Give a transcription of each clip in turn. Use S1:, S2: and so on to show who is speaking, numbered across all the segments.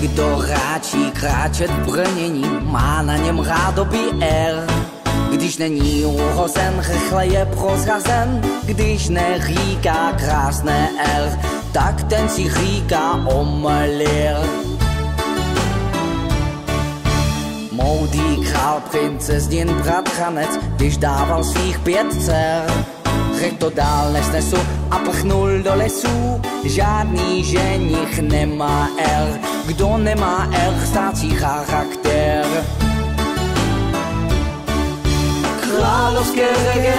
S1: Kdo ráčí kráčet v brnění, má na něm rádoby R. Když není uhozen, rychle je prozrazen. Když neříká krásné R, tak ten si říká omelir. Moudý král, princeznin, bratranec, když dával svých 5 dcer, řekl to dál nesnesu a prchnul do lesu. Žádný ženich nemá R, kdo nemá R, ztrácí charakter. Královské reggae,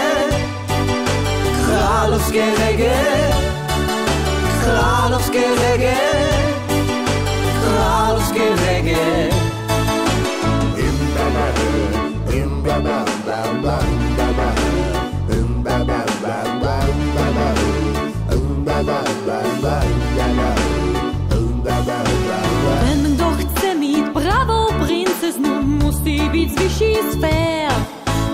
S1: královské reggae, královské reggae, královské reggae.
S2: Ten, kdo chce mít pravou princeznu, musí být z vyšší sfér.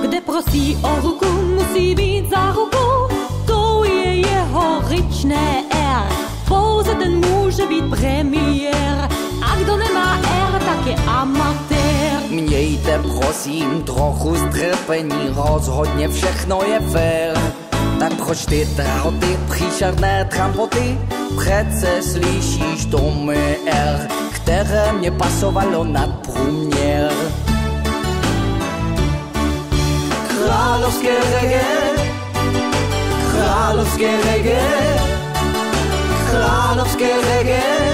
S2: Kde prosí o ruku, musí být za ruku, to je jeho ryčné R. Pouze ten může být premiér, a kdo nemá R, tak je amatér.
S1: Mějte prosím trochu strpení, rozhodně všechno je fér. Tak proč ty drahoty, příšerné trampoty, přece slyšíš to mé R, které mě pasovalo nad průměr. Královské reggae, královské reggae, královské reggae.